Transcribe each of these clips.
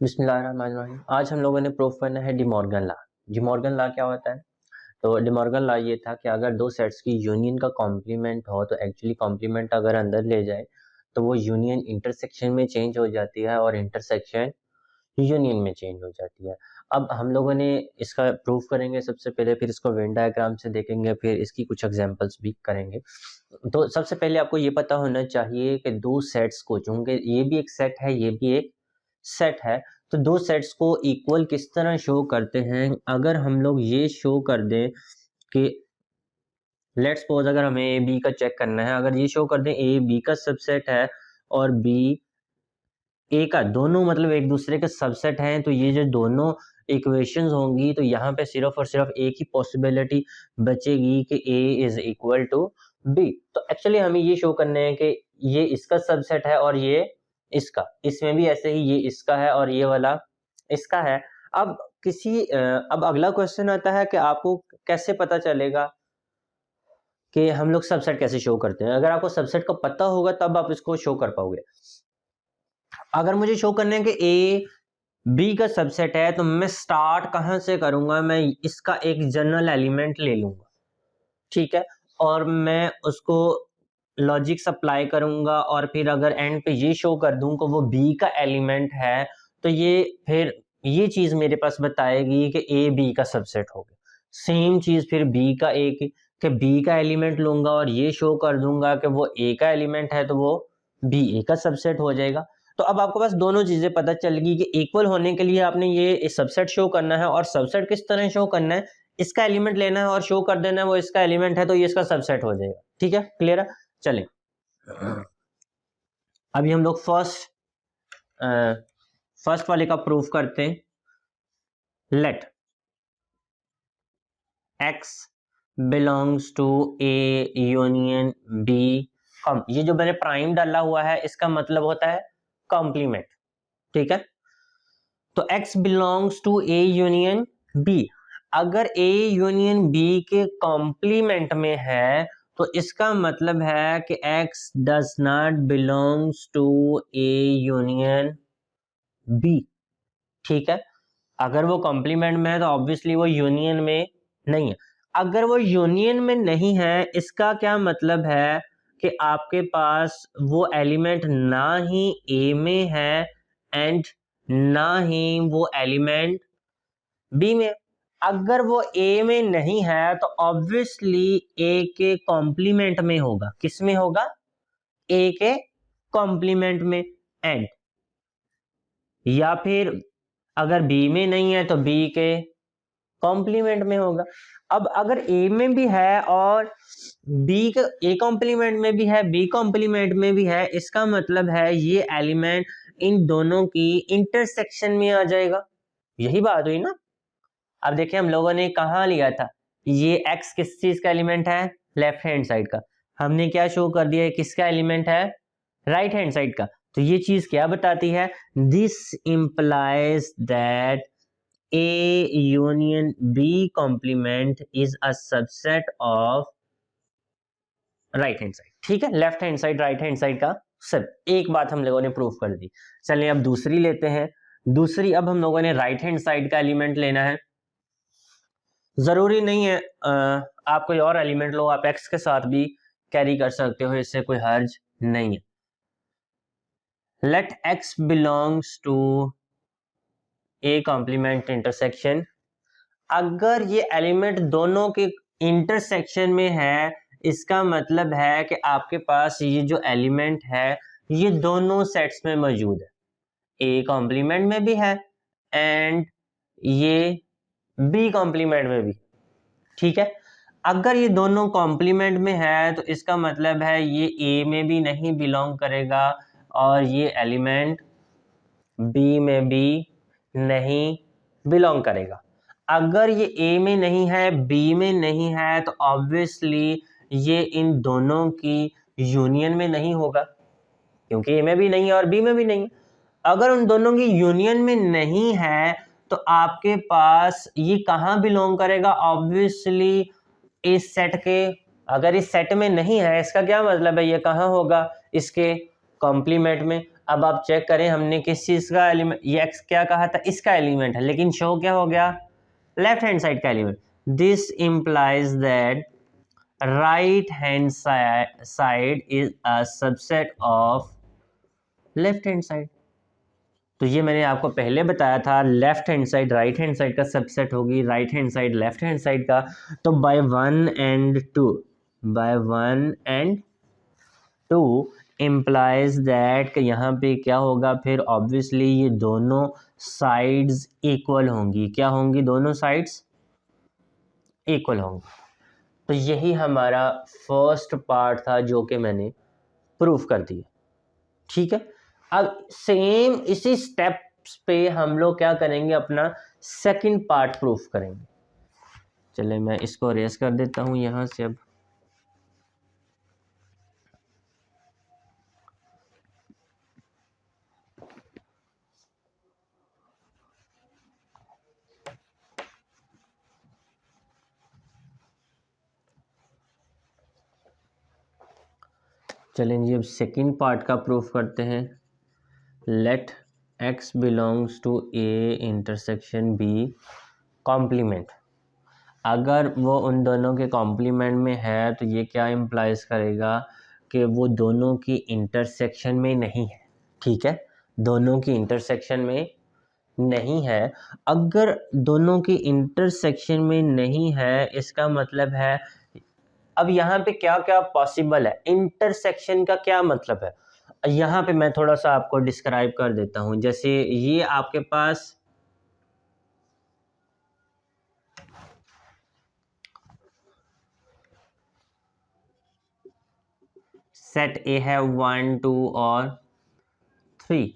बिस्मिल्लाहिर्रहमानिर्रहीम। आज हम लोगों ने प्रूफ करना है डिमॉर्गन लॉ। डिमॉर्गन लॉ क्या होता है? तो डिमॉर्गन लॉ ये था कि अगर दो सेट्स की यूनियन का कॉम्प्लीमेंट हो तो एक्चुअली कॉम्प्लीमेंट अगर अंदर ले जाए तो वो यूनियन इंटरसेक्शन में चेंज हो जाती है और इंटरसेक्शन यूनियन में चेंज हो जाती है। अब हम लोगों ने इसका प्रूफ करेंगे सबसे पहले, फिर इसको वेन डायग्राम से देखेंगे, फिर इसकी कुछ एग्जांपल्स भी करेंगे। तो सबसे पहले आपको ये पता होना चाहिए कि दो सेट्स को, चूंकि ये भी एक सेट है ये भी एक सेट है, तो दो सेट्स को इक्वल किस तरह शो करते हैं। अगर हम लोग ये शो कर दें कि लेट्स सपोज अगर हमें ए बी का चेक करना है, अगर ये शो कर दें ए बी का सबसेट है और बी ए का, दोनों मतलब एक दूसरे के सबसेट हैं, तो ये जो दोनों इक्वेशंस होंगी तो यहाँ पे सिर्फ और सिर्फ एक ही पॉसिबिलिटी बचेगी कि ए इज इक्वल टू बी। तो एक्चुअली हमें ये शो करना है कि ये इसका सबसेट है और ये इसका, इसमें भी ऐसे ही ये इसका है और ये वाला इसका है। अब अब अगला क्वेश्चन आता है कि आपको कैसे पता चलेगा कि हम लोग सबसेट कैसे शो करते हैं। अगर आपको सबसेट का पता होगा तब आप इसको शो कर पाओगे। अगर मुझे शो करने है कि ए बी का सबसेट है तो मैं स्टार्ट कहां से करूंगा, मैं इसका एक जनरल एलिमेंट ले लूंगा, ठीक है, और मैं उसको लॉजिक सप्लाई करूंगा और फिर अगर एंड पे ये शो कर दूं कि वो बी का एलिमेंट है तो ये फिर ये चीज मेरे पास बताएगी कि ए बी का सबसेट हो गया। सेम चीज फिर बी का एक कि बी का एलिमेंट लूंगा और ये शो कर दूंगा कि वो ए का एलिमेंट है तो वो बी ए का सबसेट हो जाएगा। तो अब आपके पास दोनों चीजें पता चल गई कि इक्वल होने के लिए आपने ये सबसेट शो करना है, और सबसेट किस तरह शो करना है, इसका एलिमेंट लेना है और शो कर देना है वो इसका एलिमेंट है तो ये इसका सबसेट हो जाएगा। ठीक है, क्लियर है? चलें अभी हम लोग फर्स्ट वाले का प्रूफ करते हैं। Let x belongs to A union B. ये जो मैंने प्राइम डाला हुआ है इसका मतलब होता है कॉम्प्लीमेंट, ठीक है। तो x belongs to A union B, अगर ए यूनियन बी के कॉम्प्लीमेंट में है तो इसका मतलब है कि x does not belongs to A union B, ठीक है। अगर वो कॉम्प्लीमेंट में है तो ऑब्वियसली वो यूनियन में नहीं है। अगर वो यूनियन में नहीं है इसका क्या मतलब है कि आपके पास वो एलिमेंट ना ही ए में है एंड ना ही वो एलिमेंट बी में। अगर वो ए में नहीं है तो ऑब्वियसली ए के कॉम्प्लीमेंट में होगा। किस में होगा? ए के कॉम्प्लीमेंट में। एंड या फिर अगर बी में नहीं है तो बी के कॉम्प्लीमेंट में होगा। अब अगर ए में भी है और बी के ए कॉम्प्लीमेंट में भी है बी कॉम्प्लीमेंट में भी है, इसका मतलब है ये एलिमेंट इन दोनों की इंटरसेक्शन में आ जाएगा। यही बात हुई ना। अब देखिए हम लोगों ने कहा लिया था, ये एक्स किस चीज का एलिमेंट है? लेफ्ट हैंड साइड का। हमने क्या शो कर दिया है किसका एलिमेंट है? राइट हैंड साइड का। तो ये चीज क्या बताती है? This implies that A union B complement is a subset of right hand side, ठीक है। Left hand side right hand side का सब एक बात हम लोगों ने प्रूफ कर दी। चलिए अब दूसरी लेते हैं। दूसरी, अब हम लोगों ने राइट हैंड साइड का एलिमेंट लेना है। जरूरी नहीं है आप कोई और एलिमेंट लो, आप एक्स के साथ भी कैरी कर सकते हो, इससे कोई हर्ज नहीं है। Let x belongs to A complement intersection. अगर ये एलिमेंट दोनों के इंटरसेक्शन में है इसका मतलब है कि आपके पास ये जो एलिमेंट है ये दोनों सेट्स में मौजूद है। ए कॉम्प्लीमेंट में भी है एंड ये बी कॉम्प्लीमेंट में भी, ठीक है। अगर ये दोनों कॉम्प्लीमेंट में है तो इसका मतलब है ये ए में भी नहीं बिलोंग करेगा और ये एलिमेंट बी में भी नहीं बिलोंग करेगा। अगर ये ए में नहीं है बी में नहीं है तो ऑब्वियसली ये इन दोनों की यूनियन में नहीं होगा, क्योंकि ए में भी नहीं है और बी में भी नहीं है। अगर उन दोनों की यूनियन में नहीं है तो आपके पास ये कहाँ बिलोंग करेगा? ऑब्वियसली इस सेट के। अगर इस सेट में नहीं है इसका क्या मतलब है ये कहाँ होगा? इसके कॉम्प्लीमेंट में। अब आप चेक करें हमने किस चीज का एलिमेंट, ये x क्या कहा था, इसका एलिमेंट है, लेकिन शो क्या हो गया, लेफ्ट हैंड साइड का element. This implies that right hand side is a subset of left hand side. तो ये मैंने आपको पहले बताया था, left hand side right hand side का सबसेट होगी, right hand side left hand side का। तो bye 1 and 2, bye 1 and 2 implies that कि यहाँ पे क्या होगा फिर, ऑब्वियसली ये दोनों साइड्स इक्वल होंगी। क्या होंगी, दोनों साइड्स इक्वल होंगी। तो यही हमारा फर्स्ट पार्ट था जो कि मैंने प्रूफ कर दिया। ठीक है, अब सेम इसी स्टेप्स पे हम लोग क्या करेंगे, अपना सेकंड पार्ट प्रूफ करेंगे। चले मैं इसको रेस कर देता हूं यहां से। अब चलेंगे अब सेकंड पार्ट का प्रूफ करते हैं। Let x belongs to a intersection b complement. अगर वो उन दोनों के कॉम्प्लीमेंट में है तो ये क्या इम्प्लाइज करेगा कि वो दोनों की इंटरसेक्शन में नहीं है। ठीक है, दोनों की इंटरसेक्शन में नहीं है। अगर दोनों की इंटरसेक्शन में नहीं है इसका मतलब है, अब यहाँ पे क्या क्या पॉसिबल है, इंटरसेक्शन का क्या मतलब है, यहाँ पे मैं थोड़ा सा आपको डिस्क्राइब कर देता हूँ। जैसे ये आपके पास सेट ए है 1 2 और 3,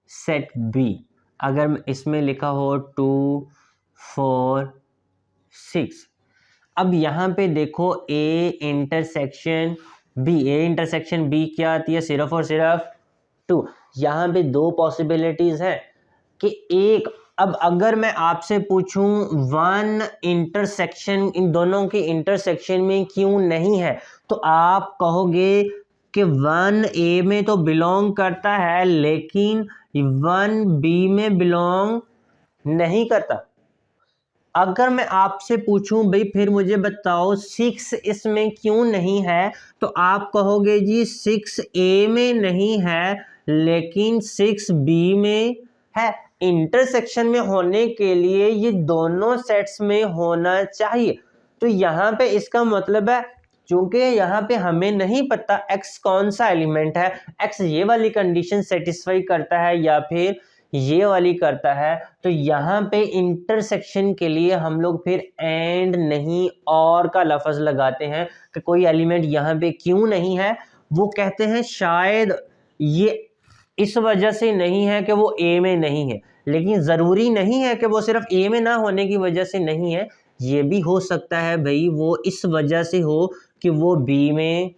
सेट बी अगर इसमें लिखा हो 2 4 6। अब यहाँ पे देखो ए इंटरसेक्शन बी क्या आती है, सिर्फ और सिर्फ 2। यहाँ पे दो पॉसिबिलिटीज है कि एक, अब अगर मैं आपसे पूछूं 1 इंटरसेक्शन, इन दोनों के इंटरसेक्शन में क्यों नहीं है, तो आप कहोगे कि 1 ए में तो बिलोंग करता है लेकिन 1 बी में बिलोंग नहीं करता। अगर मैं आपसे पूछूं भाई फिर मुझे बताओ 6 इसमें क्यों नहीं है, तो आप कहोगे जी 6 ए में नहीं है लेकिन 6 बी में है। इंटरसेक्शन में होने के लिए ये दोनों सेट्स में होना चाहिए। तो यहाँ पे इसका मतलब है, क्योंकि यहाँ पे हमें नहीं पता x कौन सा एलिमेंट है, x ये वाली कंडीशन सेटिस्फाई करता है या फिर ये वाली करता है, तो यहाँ पे इंटरसेक्शन के लिए हम लोग फिर एंड नहीं और का लफ्ज लगाते हैं कि कोई एलिमेंट यहाँ पे क्यों नहीं है। वो कहते हैं शायद ये इस वजह से नहीं है कि वो ए में नहीं है, लेकिन ज़रूरी नहीं है कि वो सिर्फ ए में ना होने की वजह से नहीं है, ये भी हो सकता है भाई वो इस वजह से हो कि वो बी में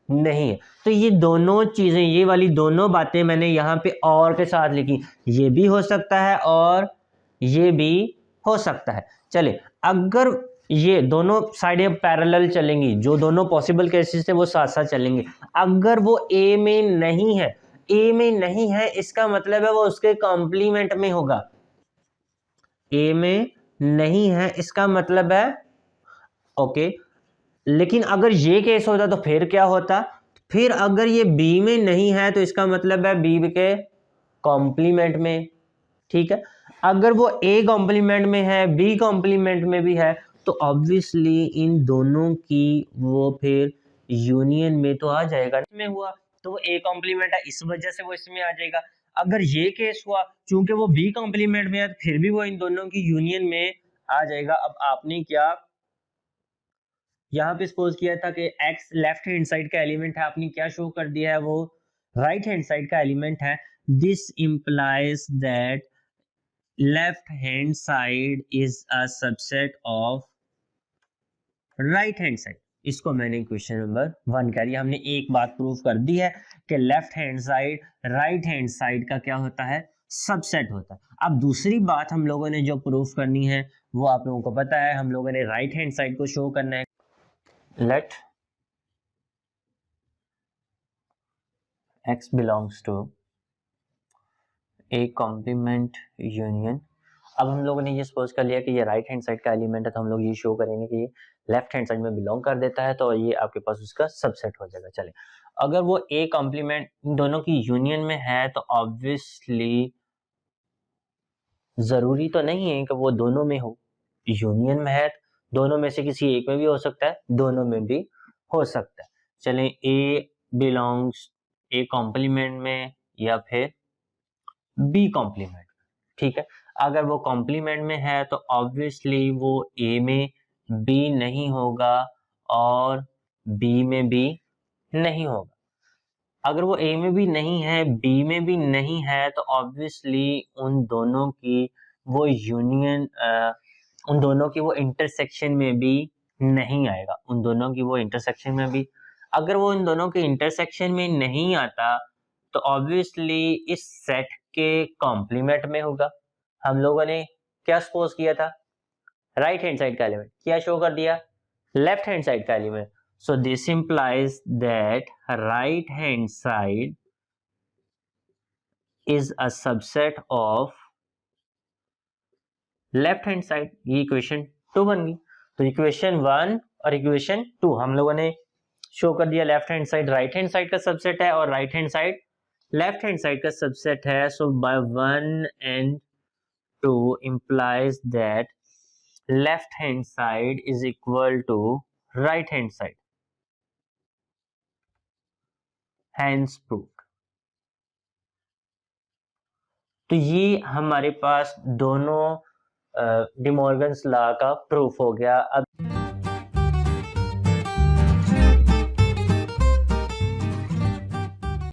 नहीं है। तो ये दोनों चीज़ें, ये वाली दोनों बातें मैंने यहाँ पे और के साथ लिखी, ये भी हो सकता है और ये भी हो सकता है। चले, अगर ये दोनों साइडें पैरेलल चलेंगी, जो दोनों पॉसिबल केसेस थे वो साथ साथ चलेंगे। अगर वो ए में नहीं है, ए में नहीं है इसका मतलब है वो उसके कॉम्प्लीमेंट में होगा। ए में नहीं है इसका मतलब है ओके, लेकिन अगर ये केस होता तो फिर क्या होता, फिर अगर ये बी में नहीं है तो इसका मतलब है बी के कॉम्प्लीमेंट में। ठीक है, अगर वो ए कॉम्प्लीमेंट में है बी कॉम्प्लीमेंट में भी है तो ऑब्वियसली इन दोनों की वो फिर यूनियन में तो आ जाएगा। में हुआ तो वो ए कॉम्प्लीमेंट है इस वजह से वो इसमें आ जाएगा। अगर ये केस हुआ चूंकि वो बी कॉम्प्लीमेंट में है तो फिर भी वो इन दोनों की यूनियन में आ जाएगा। अब आपने क्या यहाँ पे सपोज किया था कि x लेफ्ट हैंड साइड का एलिमेंट है, आपने क्या शो कर दिया है, वो राइट हैंड साइड का एलिमेंट है। This implies that left hand side is a subset of right hand side. इसको मैंने क्वेश्चन नंबर 1 कह दिया। हमने एक बात प्रूव कर दी है कि left hand side right hand side का क्या होता है, सबसेट होता है। अब दूसरी बात हम लोगों ने जो प्रूफ करनी है वो आप लोगों को पता है, हम लोगों ने राइट हैंड साइड को शो करना है। Let x belongs to A complement union. अब हम लोगों ने ये सपोज कर लिया कि ये राइट हैंड साइड का एलिमेंट है, तो हम लोग ये शो करेंगे कि ये लेफ्ट हैंड साइड में बिलोंग कर देता है, तो ये आपके पास उसका सबसेट हो जाएगा। चले, अगर वो ए कॉम्प्लीमेंट दोनों की यूनियन में है तो ऑब्वियसली जरूरी तो नहीं है कि वो दोनों में हो, यूनियन में है दोनों में से किसी एक में भी हो सकता है, दोनों में भी हो सकता है। चलें, ए बिलोंग्स ए कॉम्प्लीमेंट में या फिर बी कॉम्प्लीमेंट, ठीक है। अगर वो कॉम्प्लीमेंट में है तो ऑब्वियसली वो ए में बी नहीं होगा और बी में भी नहीं होगा। अगर वो ए में भी नहीं है, बी में भी नहीं है, तो ऑब्वियसली उन दोनों की वो यूनियन उन दोनों की वो इंटरसेक्शन में भी नहीं आएगा, उन दोनों की वो इंटरसेक्शन में भी। अगर वो इन दोनों के इंटरसेक्शन में नहीं आता तो ऑब्वियसली इस सेट के कॉम्प्लीमेंट में होगा। हम लोगों ने क्या सपोज किया था, राइट हैंड साइड का एलिमेंट, क्या शो कर दिया, लेफ्ट हैंड साइड का element. So this implies that right hand side is a subset of left hand side। ये इक्वेशन 2 बन गई। तो इक्वेशन 1 और इक्वेशन 2 हम लोगों ने शो कर दिया, left hand side right hand side का सबसेट है और right hand side left hand side का सबसेट है। सो bye 1 and 2 implies that left hand side is equal to right hand side, hence proved। तो ये हमारे पास दोनों डिमॉर्गन्स लॉ का प्रूफ हो गया। अब